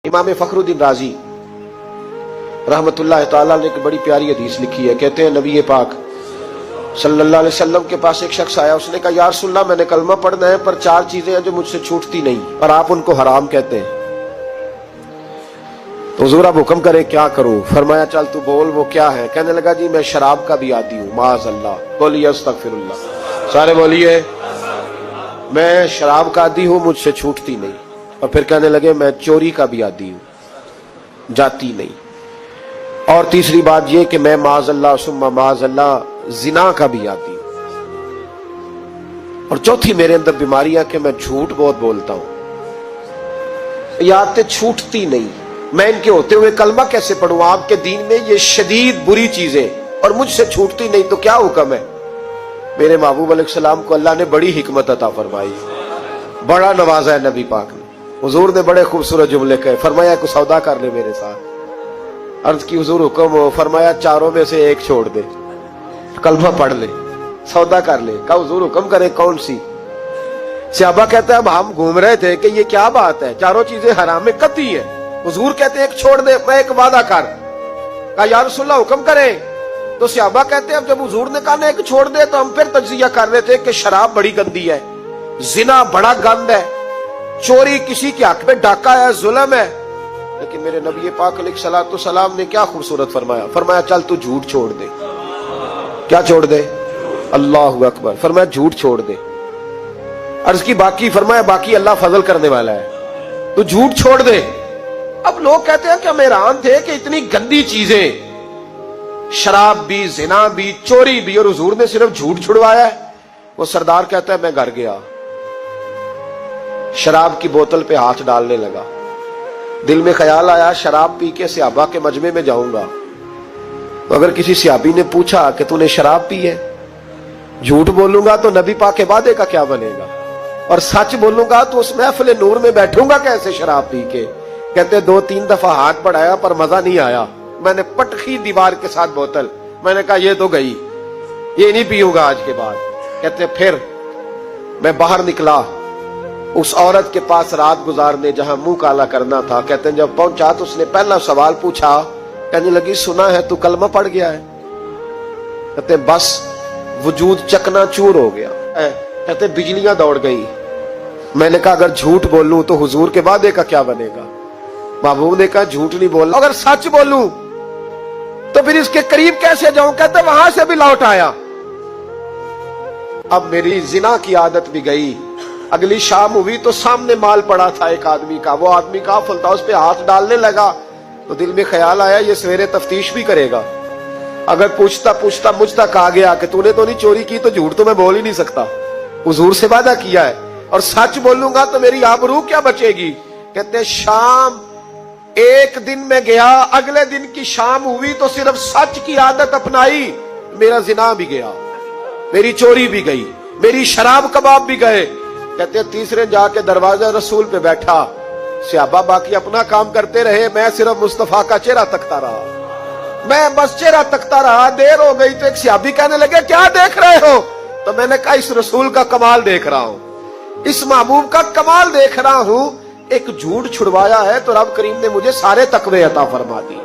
इमाम फखरुद्दीन राजी रहमतुल्लाह ताला ने एक बड़ी प्यारी हदीस लिखी है। कहते हैं नबी पाक सल्लल्लाहु अलैहि वसल्लम के पास एक शख्स आया, उसने कहा या रसूलल्लाह मैंने कलमा पढ़ना है पर चार चीजें हैं जो मुझसे छूटती नहीं और आप उनको हराम कहते हैं, तो हुजूर आप हुक्म करे क्या करूं? फरमाया चल तू बोल वो क्या है? कहने लगा जी मैं शराब का भी आदी हूं। माज़अल्लाह, बोलिए अस्तगफिरुल्लाह, सारे बोलिए मैं शराब का आदी हूं, मुझसे छूटती नहीं। और फिर कहने लगे मैं चोरी का भी आदी हूं, जाती नहीं। और तीसरी बात यह कि मैं माज़अल्लाह सुम्मा माज़अल्लाह जिना का भी आदी हूं। और चौथी मेरे अंदर बीमारी है कि मैं झूठ बहुत बोलता हूं, ये आदतें छूटती नहीं। मैं इनके होते हुए कलमा कैसे पढ़ूं? आपके दीन में ये शदीद बुरी चीजें और मुझसे छूटती नहीं, तो क्या हुक्म है? मेरे महबूब अलैहिस्सलाम को अल्लाह ने बड़ी हिकमत अता फरमाई, बड़ा नवाजा है नबी पाक ने। हुजूर ने बड़े खूबसूरत जुमले कहे, फरमाया कुछ सौदा कर ले मेरे साथ। अर्ज की हुजूर हुक्म हो? फरमाया चारों में से एक छोड़ दे, कलमा पढ़ ले, सौदा कर ले। कहा हुजूर हुक्म करे कौन सी? सहाबा कहता है हम घूम रहे थे कि ये क्या बात है, चारों चीजें हराम में कतई है। हुजूर कहते हैं एक छोड़ दे, मैं एक वादा कर। कहा या रसूलल्लाह हुक्म करे? तो सहाबा कहते हैं अब जब हुजूर ने कहा ना एक छोड़ दे तो हम फिर तज्जिया कर रहे थे कि शराब बड़ी गंदी है, जिना बड़ा गंद है, चोरी किसी के हक में डाका है, जुल्म है। लेकिन मेरे नबी पाक अलैहिस्सलाम ने क्या खूबसूरत फरमाया, फरमाया चल तू झूठ छोड़ दे। क्या छोड़ दे? अल्लाहु अकबर। फरमाया झूठ छोड़ दे। अर्ज की बाकी? फरमाया बाकी अल्लाह फजल करने वाला है, तू झूठ छोड़ दे। अब लोग कहते हैं कि हम हैरान थे कि इतनी गंदी चीजें, शराब भी, जिना भी, चोरी भी, और हुजूर ने सिर्फ झूठ छुड़वाया है। वो सरदार कहता है मैं घर गया, शराब की बोतल पे हाथ डालने लगा। दिल में ख्याल आया शराब पी के सहाबा के मजमे में जाऊंगा, तो अगर किसी सहाबी ने पूछा कि तूने शराब पी है, झूठ बोलूंगा तो नबी पाक के वादे का क्या बनेगा, और सच बोलूंगा तो उस महफिल नूर में बैठूंगा कैसे शराब पी के? कहते दो तीन दफा हाथ बढ़ाया पर मजा नहीं आया, मैंने पटखी दीवार के साथ बोतल, मैंने कहा ये तो गई, ये नहीं पीऊंगा आज के बाद। कहते फिर मैं बाहर निकला उस औरत के पास रात गुजारने जहां मुंह काला करना था। कहते हैं जब पहुंचा तो उसने पहला सवाल पूछा, कहने लगी सुना है तू कलमा पढ़ गया है? कहते बस वजूद चकनाचूर हो गया। कहते बिजलियां दौड़ गई। मैंने कहा अगर झूठ बोलूं तो हुजूर के वादे का क्या बनेगा? महबूब ने कहा झूठ नहीं बोलना, अगर सच बोलूं तो फिर इसके करीब कैसे जाऊं? कहते वहां से भी लौट आया। अब मेरी जिना की आदत भी गई। अगली शाम हुई तो सामने माल पड़ा था एक आदमी का, वो आदमी काफिल था, उस पे हाथ डालने लगा तो दिल में ख्याल आया ये सवेरे तफ्तीश भी करेगा। अगर पूछता पूछता मुझ तक आ गया कि तूने तो नहीं चोरी की, तो झूठ तो मैं बोल ही नहीं सकता, हुजूर से वादा किया है, और सच बोलूंगा तो मेरी आबरू क्या बचेगी? कहते शाम एक दिन में गया, अगले दिन की शाम हुई तो सिर्फ सच की आदत अपनाई, मेरा जिना भी गया, मेरी चोरी भी गई, मेरी शराब कबाब भी गए। कहते तीसरे जाके दरवाजा रसूल पे बैठा, सहाबा बाकी अपना काम करते रहे, मैं सिर्फ मुस्तफा का चेहरा तकता रहा, मैं बस चेहरा तकता रहा। देर हो गई तो एक सहाबी कहने लगे क्या देख रहे हो? तो मैंने कहा इस रसूल का कमाल देख रहा हूं, इस महबूब का कमाल देख रहा हूं। एक झूठ छुड़वाया है तो रब करीम ने मुझे सारे तकवे अता फरमा दिए।